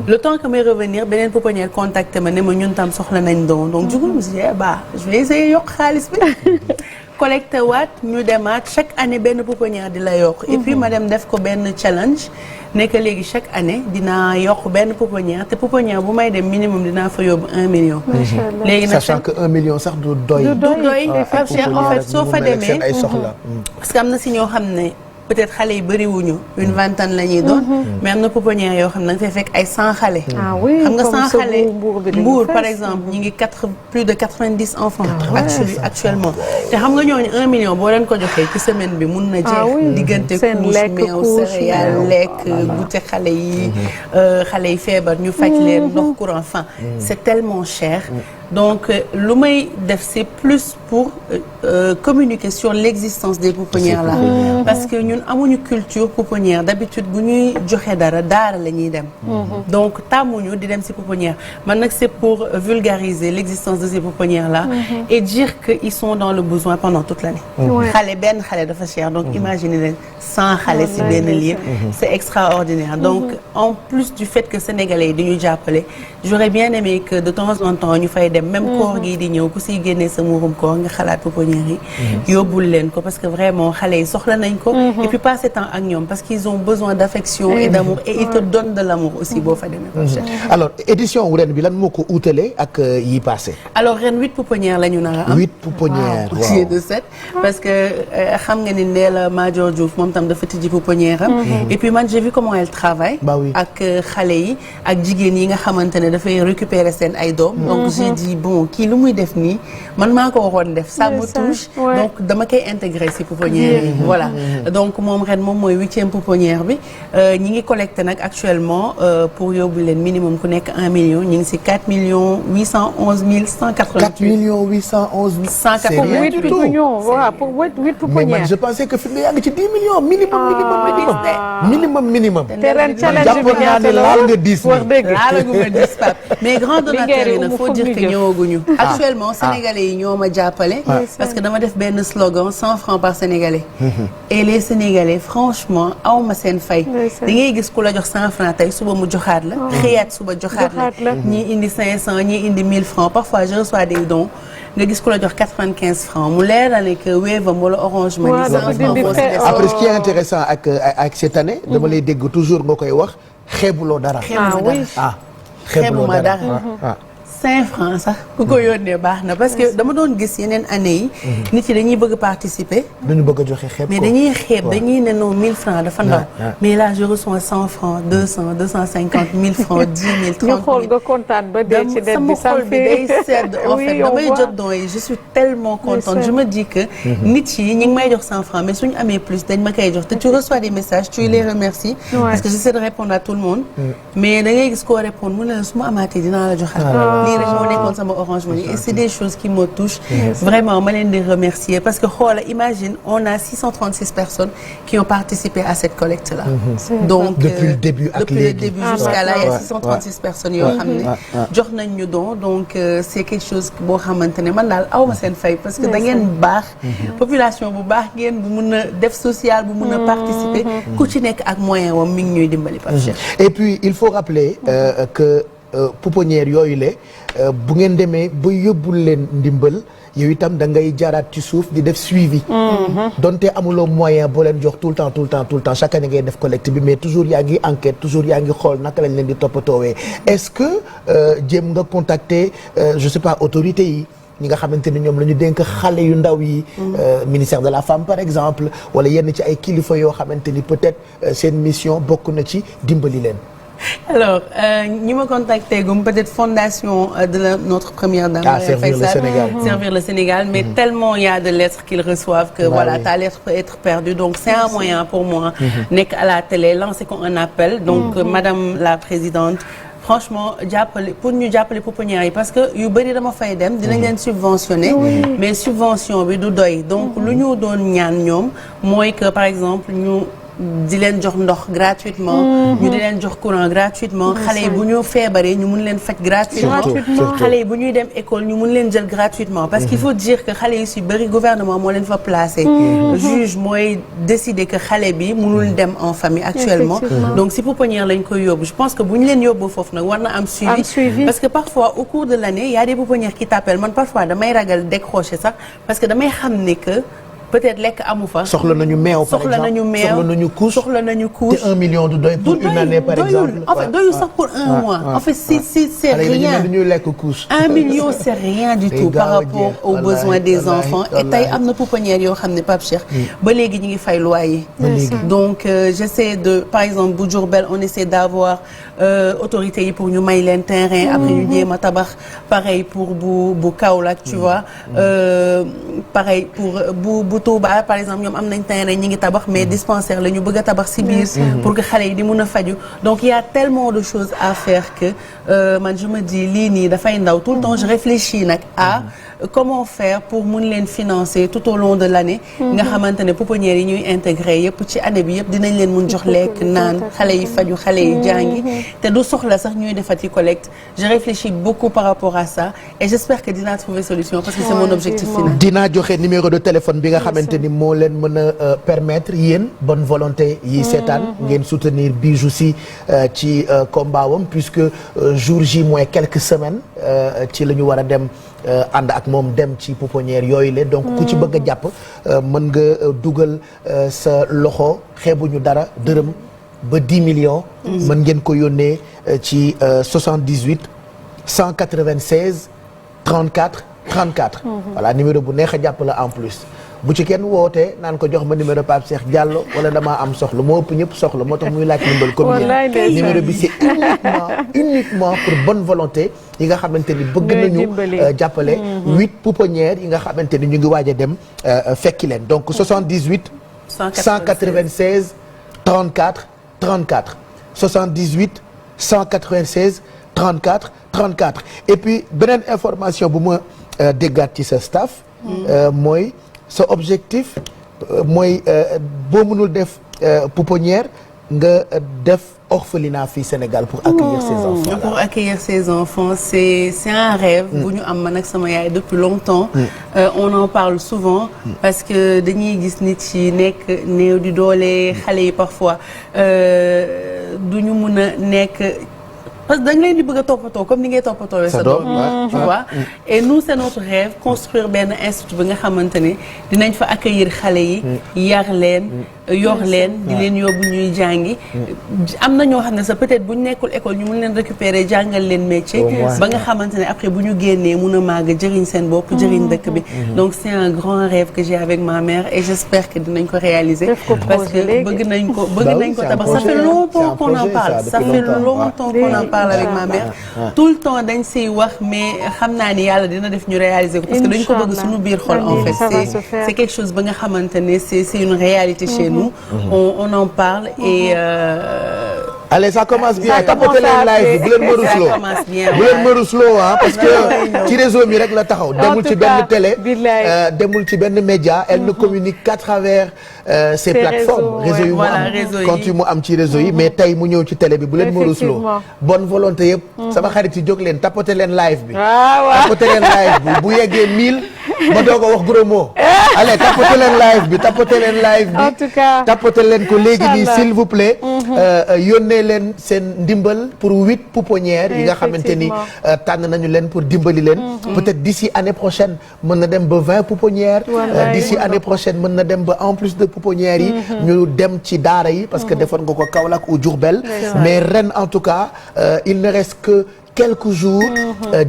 le temps que may revenir beneen pouponnière contacté ma ne ma ñun tam soxla nañ don donc du coup je me suis dit je vais essayer yokk xaalis bi collecté waat ñu demaat chaque année benn pouponnière di la yokk et puis ma dem def ko benn challenge nekk léegi chaque année dinaa yokk benn pouponnière te pouponnière bu may dem minimum dinaa fa yóbbu 1 million. léegi nag sachant que 1 million sax du doy. du doy en fait soo fa demee ay soxla. parce que am na si ñoo xam ne peut-être xale yi bëriwuñu une vingtaine la ñuy doon. mais am na pouponnière yoo xam ne da nga fay fekk ay 100 xale. ah oui xam nga 100 xale Mbour par exemple exemple ñu ngi plus de 90 enfants. actuellement te xam nga ñooñu 1 million boo leen ko joxee ci semaine bi mun na jeex. diggante couche meew céréales lekk goûter xale yi. xale yi feebar ñu faj leen ndox courant enfin c'est tellement cher. donc lu may def c'est plus pour communiquer sur l'existence des pouponnières là parce que ñun amuñu culture pouponnière d'habitude bu ñuy joxe dara daara la ñuy dem donc tàmmuñu di dem ci pouponnière man nag c'est pour vulgariser l'existence de ces pouponnières là et dire que ils sont dans le besoin pendant toute l'année xale benn xale dafa cher donc imaginez leen 100 xale ci benn lieu c'est extraordinaire donc en plus du fait que sénégalais yi dañuy jàppale j'aurais bien aimé que de temps en temps ñu fay dem même koor gi di ñëw ku siy génnee sa muurum koor nga xalaat pouponnière yi yóbbul leen ko parce que vraiment xale yi soxla nañ ko et puis passer temps ak ñoom parce qu'ils ont besoin d'affection et d'amour et ils te donnent de l'amour aussi boo fa demee alors édition wu ren bi lan moo ko uutale ak yi passé alors ren 8 pouponnières la ñu nar a am 8 pouponnières au lieu de 7 parce que xam nga ni Ndella Madior Diouf moom tam dafa tijji pouponnière am et puis man j'ai vu comment elle travaille ak xale yi ak jigéen yi nga xamante ne dafay récupérer seen ay doom donc j'ai dit bon kii lu muy def nii man maa ko waroon def ça me touche donc dama koy intégrer ci pouponnière yi voilà donc moom ren moom mooy 8e pouponnière bi ñi ngi collecté nag actuellement pour yóbbu leen minimum ku nekk 1 million ñi ngi ci 4 millions 811 mille 188 4 millions 811 mille 188 pouponnières waaw pour 8 pouponnières mais man je pensais que fi mu ne yaa ngi ci 10 millions minimum te ren challenge bi ñaata la laal nga 10 wax dëgg laalaguma 10 Pape mais grand donateur yi nag faut dire que ñëwaguñu actuellement sénégalais yi ñoo ma jàppale parce que dama def benn slogan 100 francs par sénégalais et les sénégalais franchement awma seen fay da ngay gis ku la jox 100 francs tey suba mu joxaat la xëyaat suba joxaat la ñii indi 500 ñii indi 1000 francs parfois je reçois des dons nga gis ku la jox 95 francs mu leer na ne que Wave am wala Orange Money 100 francs moo si des. après ce qui est intéressant ak cette année dama lay dégg toujours nga koy wax xeebuloo dara xeebuma dara 5 francs sax ku ko yónnee baax na parce que dama doon gis yeneen année yi nit yi dañuy bëgg participer dañu bëgg a joxe xeeb mais dañuy xeeb dañuy ne non 1000 francs dafa ndaw mais là je reçois 100 francs 200 250 1000 francs 10 000 30 000 ñu xool nga kontaan ba dee ci det bi sama xol bi day sedd en fait damay jot don yi je suis tellement contente je me dis que nit yi ñi ngi may jox 100 francs mais suñu amee plus dañ ma koy jox te tu reçois des messages tu les remercies parce que j'essaie de répondre à tout le monde mais da ngay gis koo répondre mu ne la su ma amaatee dinaa la joxal lii rek moo nekkoon sama Orange Money et c'est des choses qui me touchent vraiment ma leen di remercier parce que xoola imagine on a 636 personnes qui ont participé à cette collecte là donc depuis le début jusqu'à là il y a 636 personnes yoo xam ne jox nañ ñu don donc c'est quelque chose boo xamante ne man daal awma seen fay parce que da ngeen baax population bu baax ngeen bu mun a def social bu mun a participer ku ci nekk ak moyen wam mi ngi ñuy dimbali Pape Cheikh et puis il faut rappeler que pouponnière yooyu le bu ngeen demee ba yóbbul leen ndimbal yow itam da ngay jaaraat ci suuf di def suivi donte amuloo moyen boo leen jox tout le temps chaque année ngay def collecte bi mais toujours yaa ngi enquête toujours yaa ngi xool naka lañ leen di toppatoowee est-ce que jéem nga contacter je sais pas autorités yi ñi nga xamante ni ñoom la ñu dénk xale yu ndaw yi ministère de la femme par exemple wala yenn ci ay kilifa yoo xamante ni peut-être seen mission bokk na ci dimbali leen alors ñi ma contacté gum peut-être fondation de notre première dame servir le Sénégal mais tellement il y a de lettres qu'ils reçoivent que voilà ta lettre peut être perdue donc c'est un moyen pour moi nekk à la télé lancer ko un appel donc madame la présidente franchement jàppale pour ñu jàppale pouponnières yi parce que yu bëri dama fay dem dinañ leen subventionner mais subvention bi du doy donc lu ñu doon ñaan ñoom mooy que par exemple ñu di leen jox ndox gratuitement ñu di leen jox courant gratuitement xale yi bu ñu feebaree ñu mun leen faj gratuitement xale yi bu ñuy dem école ñu mun leen jël gratuitement parce qu'il faut dire que xale yi si bëri gouvernement moo leen fa placé juge mooy décider que xale bi munul dem en famille actuellement donc si pouponnière lañ koy yóbbu je pense que bu ñu leen yóbbu foofu nag war na am suivi parce que parfois au cours de l'année il y a des pouponnières qui t'appellent man parfois damay ragal décrocher sax parce que damay xam ne que peut-être lekk amu fa. soxla nañu meew par exemple soxla nañu couche te 1 million du doy pour une année par exemple. en fait doyul sax pour un mois. en fait c'est rien dañuy lekk couche. 1 million c'est rien du tout par rapport aux besoins des enfants et tey am na pouponnières yoo xam ne Pape Cheikh. ba léegi ñu ngi fay loyer. donc j'essaie de par exemple bu Diourbel on essaie d'avoir autorités yi pour ñu may leen terrain. après ñu jéem a tabax pareil pour bu Kaolack tu vois. pareil pour bu Touba par exemple ñoom am nañ terrain ñi ngi tabax mais dispensaire la ñu bëgg a tabax ci biir pour que xale yi di mun a faju donc il y a tellement de choses à faire que man je me dis lii nii dafay ndaw tout le temps je réfléchis nag à comment faire pour mun leen financer tout au long de l'année nga xamante ne pouponnières yi ñuy intégrer yëpp ci année bi yëpp dinañ leen mun jox lekk naan xale yi faju xale yi jàngi te du soxla sax ñuy defati collecte je réfléchis beaucoup par rapport à ça et j'espère que dinaa trouver solution parce que c'est mon objectif final. dinaa joxe numéro de téléphone bi nga xamante ni moo leen mën a permettre yéen bonne volonté yi seetaan ngeen soutenir Bijou Sy ci combat wam puisque jour J moins quelques semaines ci la ñu war a dem ànd ak moom dem ci pouponnière yooyu le donc ku ci bëgg a jàpp mën nga dugal sa loxo xeebuñu dara dërëm ba 10 millions mën ngeen ko yónnee ci 78 196 34 34 voilà numéro bu neex a jàpp la en plus bu ci kenn wootee naan ko jox ma numéro Pape Cheikh Diallo wala damaa am soxla moo ëpp ñëpp soxla moo tax muy laaj ndimbal comme yéen numéro bi c'est uniquement pour bonne volonté yi nga xamante ni bëgg nañu jàppale 8 pouponnières yi nga xamante ni ñu ngi waaj a dem fekki leen donc 78 196 34 34 78 196 34 34 et puis beneen information bu ma déggaat ci sa staff mooy sa objectif mooy boo mënul def pouponnière nga def orphelinat fii Sénégal pour accueillir ces enfants. Pour accueillir ces enfants c'est un rêve bu ñu am man ak sama yaay depuis longtemps. On en parle souvent. parce que dañuy gis nit yi nekk néew di doole xale yi parfois du ñu mun a nekk. parce que da nga leen di bëgg a toppatoo comme ni ngay toppatoo sa doom tu vois et nous c'est notre rêve construire benn institut bi nga xamante ne dinañ fa accueillir xale yi yar leen yor leen di leen yóbbu ñuy jàngi am na ñoo xam ne sax peut-être bu ñu nekkul école ñu mun leen récupérer jàngal leen métier ba nga xamante ne après bu ñu génnee mun a màgg jëriñ seen bopp jëriñ dëkk bi donc c'est un grand rêve que j'ai avec ma mère et j'espère que dinañ ko réaliser parce que bëgg nañ ko tabax ça fait longtemps qu'on en parle ça fait longtemps qu'on en parle avec ma mère tout le temps dañ siy wax mais xam naa ni yàlla dina def ñu réaliser ko parce que dañ ko bëgg suñu biir xol en fait c'est quelque chose ba nga xamante ne c'est une réalité chez nous on en parle et allez ça commence bien tapoter leen live bu leen ma rusloo parce que ci réseau mi rek la taxaw demul ci benn télé demul ci benn média elle ne communique qu'à travers ces plateformes réseau yu mu am compte yu mu am ci réseau yi mais tey mu ñëw ci télé bi bu leen ma rusloo bonne volonté yëpp sama xarit yi jóg leen tapoter leen live bi tapoter leen live bi bu yeggee 1000 ma doog a wax gros mot allez tapoter leen live bi tapoter leen live bi en tout cas tapoter leen ko léegi nii s'il vous plaît yónnee leen seen ndimbal pour 8 pouponnières yi nga xamante ni tànn nañu leen pour dimbali leen peut-être d'ici année prochaine mën na dem ba 20 pouponnières d'ici année prochaine mën na dem ba en plus de pouponnières yi ñu dem ci daara yi parce que defoon nga ko Kaolack ou Diourbel mais ren en tout cas il ne reste que quelques jours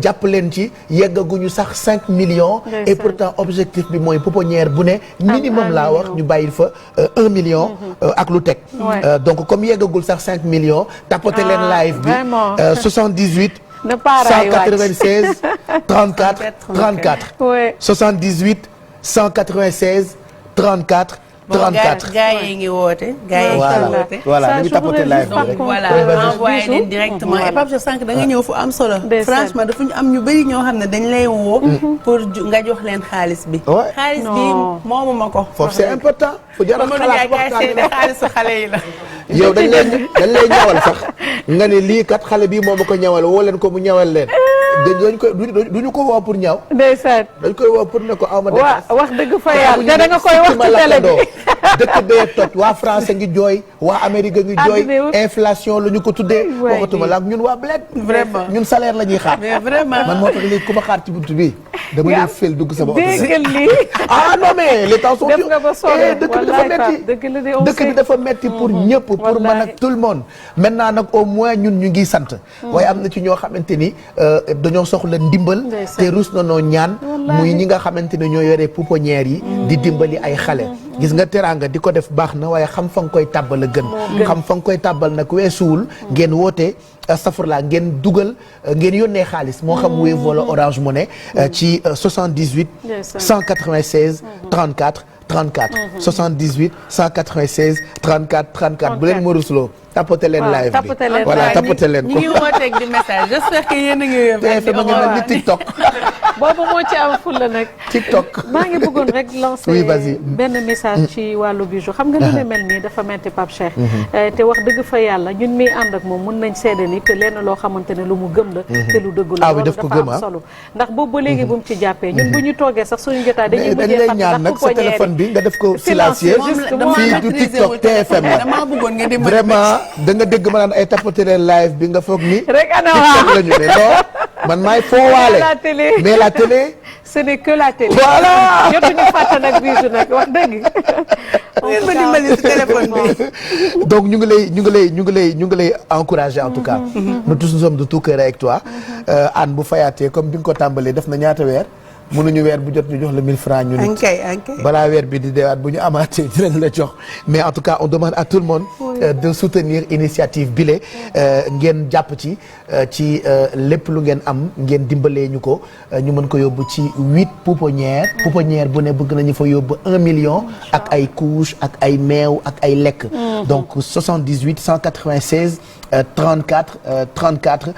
jàpp leen ci yeggaguñu sax 5 millions et pourtant objectif bi mooy pouponnière bu ne minimum laa wax ñu bàyyil fa 1 million ak lu teg donc comme yeggagul sax 5 millions tapoter leen live bi 78 196 34 34 78 196 34 34 gars yi ngi woote. voilà dañuy tapoter live bi rek. voilà envoyé leen directement et Pape Cheikh sànq da nga ñëw fu am solo. franchement dafa ñu am ñu bëri ñoo xam ne dañ lay woo. pour nga jox leen xaalis bi. xaalis bi moomu ma ko. foofu c'est important. fu jar a xalaat waxtaan xaalisu xale yi la. yow dañ lay ñawal sax nga ne lii kat xale bii moo ma ko ñawal woo leen ko mu ñawal leen. dañ koy duñu ko woo pour ñaw. ndeysaan dañ koy woo pour ne ko aw ma dépense. wax dëgg fa yàlla te da nga koy wax ci télé bi. dëkk bee toj waa France ngi jooy waa Amérique ngi jooy inflation la ñu ko tuddee. waxatuma la ak ñun waa Bled. vraiment ñun salaire la ñuy xaar. mais vraiment man moo tax léegi ku ma xaar ci buntu bi. dama lay fël dugg sama oto. dégg lii. ah non mais les temps sont durs. def nga ba sonn dëkk bi dafa metti dëkk bi dafa metti pour ñëpp pour man ak tout le monde. maintenant nag au moins ñun ñu ngi sant. waaye am na ci ñoo xamante ni dañoo soxla ndimbal. te rus na noo ñaan. muy ñi nga xamante ne ñoo yore pouponnières yi. di dimbali ay xale. gis nga teraanga di ko def baax na waaye xam fa nga koy tàbbal a gën. xam fa nga koy tàbbal nag weesuwul ngeen woote. astafurlah ngeen dugal ngeen yónnee xaalis moo xam Wave wala Orange Money ci 78 196 34 34 78 196 34 34 bu leen ma rusloo tapoté leen live bi voilà tapoté leen ko ñu ngi wooteeg di message j'espère que yéen a ngi TFM a ngi mel ni TikTok boobu moo ci am fulla nag TikTok maa ngi bëggoon rek lancer oui vas-y benn message ci wàllu bijou xam nga lu ne mel nii dafa metti Pape Cheikh te wax dëgg fa yàlla ñun miy ànd ak moom mën nañ seede ni que lenn loo xamante ne lu mu gëm la te lu dëgg la loolu dafa am solo ndax boobu ba léegi bu mu ci jàppee ñun bu ñu toogee sax suñu jotaay dañuy mujjee dañ lay ñaan nag sa téléphone bi nga def ko silencieux fii du TikTok TFM la dama bëggoon nga dimbali vraiment da nga dégg ma naan ay tapoté leen live bi nga foog ni rek ana TikTok la ñu ne non man maay foowaale mais la télé ce n'est que la télé. voilà jotuñu fàtte nag bijou nag wax dëgg. ma dimbali si téléphone bi. donc ñu ngi lay encourager en tout cas. nous tous nous sommes de tout cœur avec toi. Anne bu fayaatee comme bi nga ko tàmbalee def na ñaata weer. mënuñu weer bu jot ñu jox la 1000 francs ñu nit balaa weer bi di deewaat bu ñu amaatee dinañ la jox mais en tout cas on demande à tout le monde de soutenir initiative bile ngeen jàpp ci lépp lu ngeen am ngeen dimbalee ñu ko ñu mën ko yóbbu ci 8 pouponnières bu ne bëgg nañu fa yóbbu 1 million ak ay couches ak ay meew ak ay lekk donc 78 196 34 34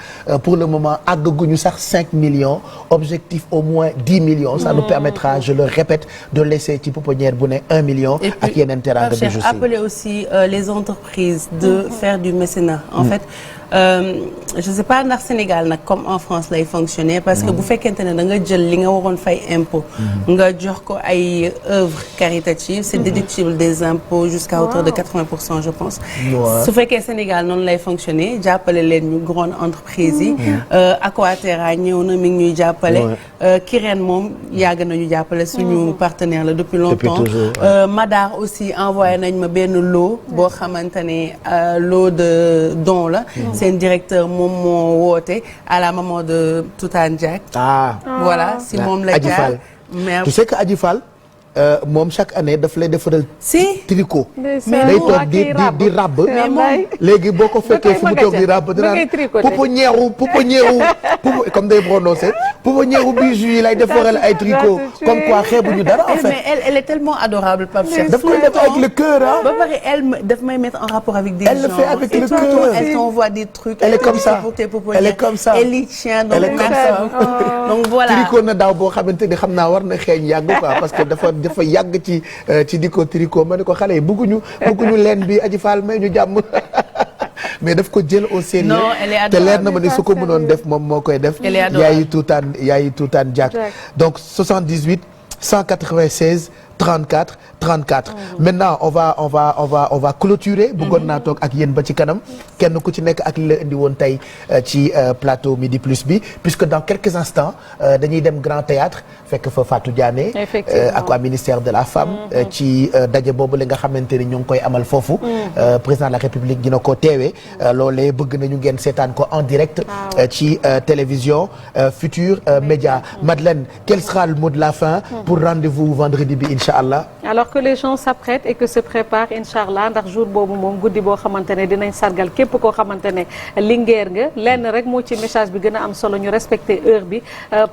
pour le moment àggaguñu sax 5 millions objectif au moins 10 millions ça nous permettra je le répète de laisser ci pouponnière bu ne 1 million ak yeneen teranga bi je sais appeler aussi les entreprises de faire du mécénat en fait je sais pas ndax Sénégal nag comme en France lay fonctionner parce que bu fekkente ne da nga jël li nga waroon fay impôt nga jox ko ay œuvres caritatives c'est déductible des impôts jusqu'à hauteur de 80% je pense su fekkee Sénégal noonu lay fonctionner jàppale leen ñu grande entreprise yi Aquaterra ñëw na mi ngi ñuy jàppale Kirène moom yàgg nañu jàppale suñu partenaire la depuis longtemps Madar aussi envoyé nañ ma benn lot boo xamante ne lot de dons la seen directeur moom moo woote à la maman de Toutane Diack voilà si moom la jaar mais tu sais que Adji Fall moom chaque année daf lay defaral tricot day toog di ràbb léegi boo ko fekkee fu mu toog di ràbb dinaan pouponnière comme day prononcé pouponnière bijou yi lay defaral ay tricot comme quoi xeebuñu dara en fait mais elle est tellement adorable Pape Cheikh daf koy def avec le cœur ba pare elle daf may mettre en rapport avec des gens elle le fait avec le cœur elle t'envoie des trucs elle est comme ça elle est comme ça elle y tient donc voilà tricot na daaw boo xamante ni xam naa war na xeeñ yàgg quoi parce que dafa yàgg ci di ko tricot ma ne ko xale yi bëgguñu leen bi Adji Fall may ñu jàmm mais daf ko jël au sérieux te leer na ma ni su ko mënoon def moom moo koy def yaayi Toutane Diack donc 78 196 34 34 maintenant on va clôturer bëggoon naa toog ak yéen ba ci kanam kenn ku ci nekk ak li la indi woon tey ci plateau Midi Plus bi puisque dans quelques instants dañuy dem Grand Théâtre fekk fa Fatou Diané ak waa ministère de la femme ci daje boobu la nga xamante ni ñu ngi koy amal foofu président de la République dina ko teewee loolee bëgg nañu ngeen seetaan ko en direct ci télévision Futur Média Madeleine quel sera le mot de la fin pour rendez-vous vendredi bi Inch'Allah. Alors que les gens s'apprêtent et que se préparent Inch'Allah ndax jour boobu moom guddi boo xamante ne dinañ sargal képp koo xamante ne lingeer nga lenn rek moo ci message bi gën a am solo ñu respecter heure bi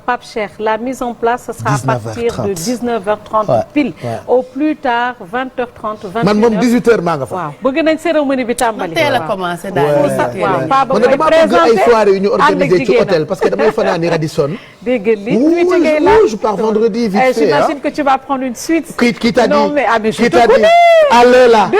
Pape Cheikh la mise en place ce sera à partir de 19h30 pile au plus tard 20h30 21h. man moom 18h maa nga fa. waaw bëgg nañ cérémonie bi tàmbali. teel a commencé daal waaw Paa ba koy présenté ay soirées yu ñu organisé ci hôtel parce que damay fanaani Radisson. dégg nga je pars vendredi vite fait. J'imagine que tu vas prendre une suite. Qui t'a dit? Non mais qui t'a dit? Allez là.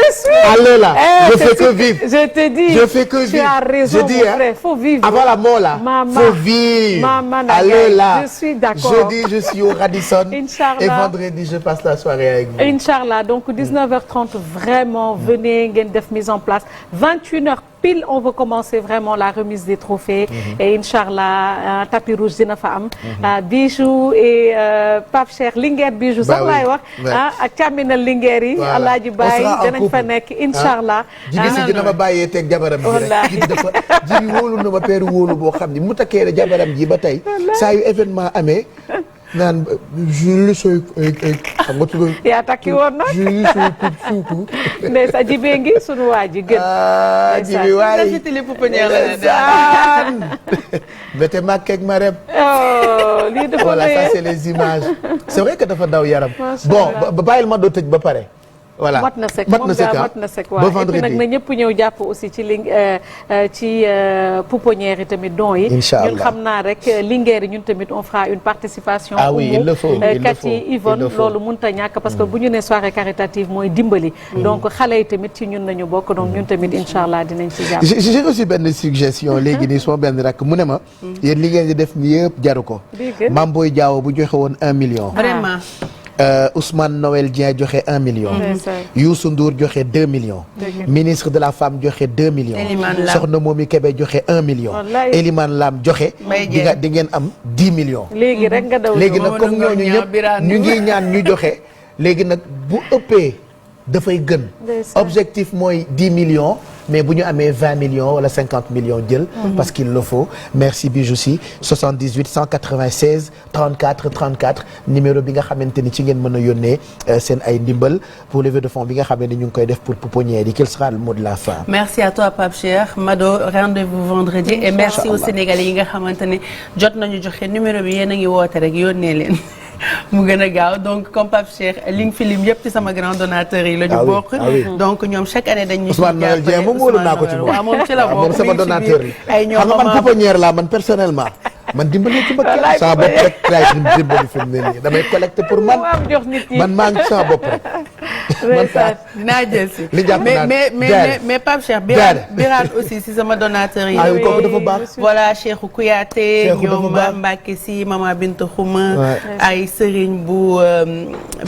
Allez là. Je fais que vivre. Je te dis. Je fais que vivre. Tu as raison, mon frère. Faut vivre. Avant la mort là. Faut vivre. Allez là. Je suis d'accord. Jeudi, je suis au Radisson. Inch'Allah. Et vendredi, je passe la soirée avec vous. Inch'Allah. Donc 19h30 vraiment venez ngeen def mise en place 21h pile on veut commencer vraiment la remise des trophées et Inch'Allah tapis rouge dina fa am Bijou et Pape Cheikh Linguère Bijou sax laay wax ak càmminal Linguère yi Alaaji Baye dinañ fa nekk Inch'Allah jibi si dina ma bàyyee teg jabaram ji rek jibi dafa jibi wóolu na ma peeru wóolu boo xam ni mu takkee jabaram ji ba tey saa yu événement amee naan Jules Sow xam nga tudd. yaa takki woon nag Jules Sow surtout. ndeysaan jibee ngi sunu waa ji gën. jibi waay ndeysaan. bete makkeeg ma rem. lii dafa voilà ça c'est les images. c'est vrai que dafa daw yaram. bon bàyyil ma doo tëj ba pare. voilà mat na sek moom gaa mat na sek waaw et puis nag na ñëpp ñëw jàpp aussi ci pouponnière yi tamit don yi. Inch'Allah ñun xam naa rek Linguère yi ñun tamit on fera une participation. ah oui il le faut Cathy Yvonne loolu mënut a ñàkk parce que bu ñu nee soirée caritative mooy dimbali. donc xale yi tamit ci ñun nañu bokk donc ñun tamit inch'Allah dinañ ci jàpp. j'ai reçu benn suggestion léegi nii suma benn rakk mu ne ma. yéen li ngeen di def nii yëpp jaru ko. Mame Boye Diao bu joxe woon 1 million. vraiment. Ousmane Noël Dieng joxe 1 million. Youssou Ndour joxe 2 millions. ministre de la femme joxe 2 millions. Soxna Momi Kébé joxe 1 million. Elimane Lam joxe. di ngeen am 10 millions. léegi rek nga daw léegi nag comme ñooñu ñëpp ñu ngi ñaan ñu joxe. léegi nag bu ëppee dafay gën. objectif mooy 10 millions. mais bu ñu amee 20 millions wala 50 millions jël. parce qu'il le faut merci Bijou si 78 196 34 34 numéro bi nga xamante ni ci ngeen mën a yónnee seen ay ndimbal pour levée de fonds bi nga xam ne ñu ngi koy def pour pouponnière yi quel sera le mot de la fin. merci à toi Pape Cheikh Mado rendez-vous vendredi. et merci aux Sénégalais yi nga xamante ne jot nañu joxe numéro bi yéen a ngi woote rek yónnee leen. mu gën a gaaw donc comme Pape Cheikh li nga filim yëpp ci sama grand donateur yi la ñu bokk. donc ñoom chaque année dañuy. Ousmane Noël Dieng moom wóolu naa ko ci moom. waaw moom ci la bokk moom sama donateur yi. ay ñoom xam nga man pouponnière laa man personnellement. man dimbali ci ma kenn sama bopp rek laay dimbali fi mu ne nii damay collecté pour man. man maa ngi sama bopp rek. man saa dinaa jël si. li jàpp naa mais Pape Cheikh. Birane aussi si sama donateur yi. aywa kooku dafa baax. voilà Cheikhou Kouyaté. ñoom Mbacke si Mama Bintou Khouma. ay Serigne bu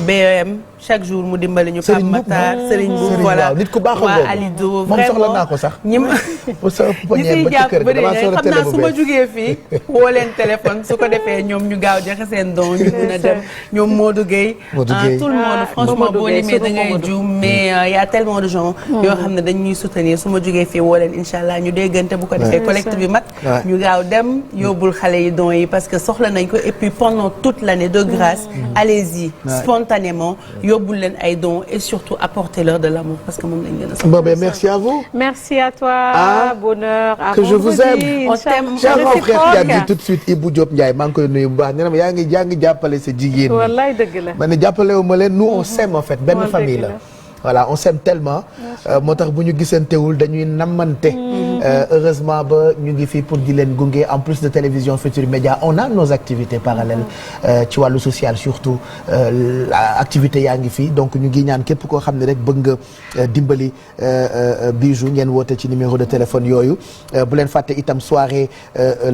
BEM. chaque jour mu dimbali ñu Pape Matar Serigne bu voilà nit ku baax waa Alido moom soxla naa ko sax ñi siy jàpp bëri na xam naa su ma jugee fii woo leen téléphone su ko defee ñoom ñu gaaw joxe seen don ñu mun a dem ñoom Modou Gueye tout le monde franchement boo limee da ngay juum mais y a tellement de gens yoo xam ne dañuy soutenir su ma jugee fii woo leen incha allah ñu déggante bu ko defee collecte bi mat ñu gaaw dem yóbbul xale yi don yi parce que soxla nañ ko et puis pendant toute l'année de grâce allez-y spontanément yóbbul leen ay dons et surtout apportez-leur de l'amour parce que moom lañ gën a soxla. Bon ben merci à vous. Merci à toi. Bonheur à que je vous aime. On t'aime. J'ai un grand frère qui a dit tout de suite Ibou Diop Ndiaye maa ngi koy nuyu bu baax nee na ma yaa ngi jàppale sa jigéen ñi. wallaay dëgg la. ma ne jàppale wu ma leen nous on s'aime en fait benn famille la. voilà on s'aime tellement moo tax bu ñu gisantewul dañuy nammante heureusement ba ñu ngi fii pour di leen gunge en plus de télévision Futurs Médias on a nos activités parallèles ci wàllu social surtout activités yaa ngi fii donc ñu ngi ñaan képp koo xam ne rek bëgg nga dimbali Bijou ngeen woote ci numéro de téléphone yooyu bu leen fàtte itam soirée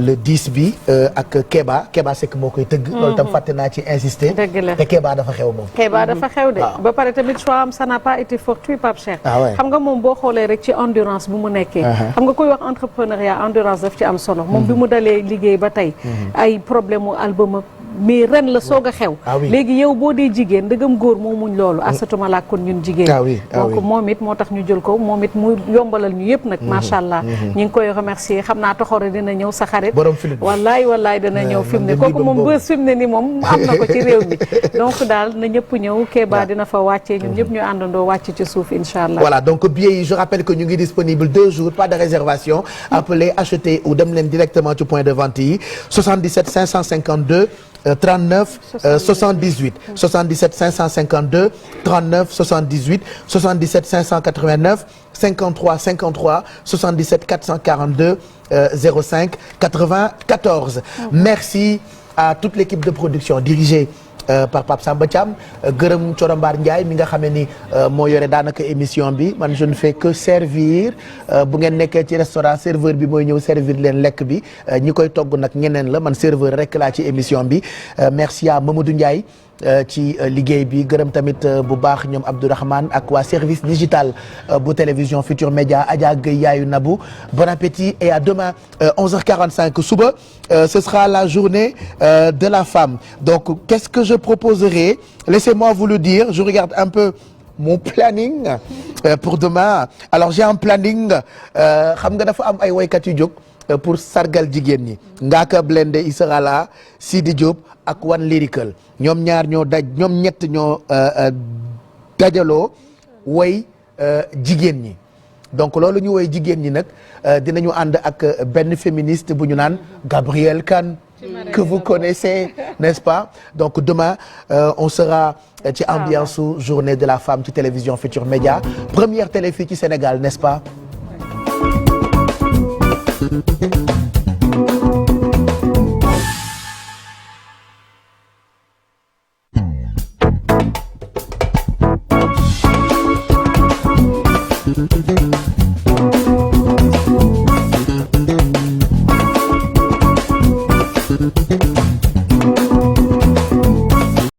le 10 bi ak Kéba Seck moo koy tëgg loolu itam fàtte naa ci insister te Kéba dafa xew moom Kéba dafa xew de ba pare tamit choix am ça n'a pas été fortuit Pape Cheikh xam nga moom boo xoolee rek ci endurance bu mu nekkee xam nga koy wax entrepreneuriat endurance daf ci am solo moom bi mu dalee liggéey ba tey ay problème mu album mais ren la soog a xew léegi yow boo dee jigéen dëggam góor moo muñ loolu asatuma laa kon ñun jigéen donc moom it moo tax ñu jël ko moom it mu yombalal ñu yëpp nag macha allah ñu ngi koy remercier xam naa toxore dina ñëw sa xarit wallaay dina ñëw fi mu ne kooku moom bës fi mu ne ni moom am na ko ci réew mi donc daal na ñëpp ñëw Kéba dina fa wàccee ñun ñëpp ñu àndandoo wàcc ci suuf incha allah voilà donc billets yi je rappelle que ñu ngi disponible 2 jours pas de réservation appelez acheter ou dem leen directement ci point de vente yi 77 552 39 78 77 552 39 78 77 589 53 53 77 442 05 94 merci à toute l'équipe de production dirigée par Pape Samba Thiam gërëm Corombaar Ndiaye mi nga xam ne ni moo yore daanaka émission bi man je ne fais que servir bu ngeen nekkee ci restaurant serveur bi mooy ñëw servir leen lekk bi ñi koy togg nag ñeneen la man serveur rek laa ci émission bi merci à Mamadou Ndiaye ci liggéey bi gërëm tamit bu baax ñoom Abdourahmane ak waa service digital bu télévision Futurs Médias Adja Gueye yaayu Nabou bon appétit et à demain 11h45 suba ce sera la journée de la femme donc qu'est-ce que je proposerai laissez-moi vous le dire je regarde un peu mon planning pour demain alors j'ai un planning xam nga dafa am ay woykat yu jóg pour sargal jigéen ñi Ngaaka Blindé il sera là Sidi Diop ak One Lyrical ñoom ñaar ñoom ñett ñoo dajaloo woy jigéen ñi donc loolu ñu woy jigéen ñi nag dinañu ànd ak benn féministe bu ñu naan Gabrielle Kane que vous connaissez n'est-ce pas donc demain on sera ci ambiance su journée de la femme ci télévision Futurs Médias première télé fii ci Sénégal n'est-ce pas Thank you.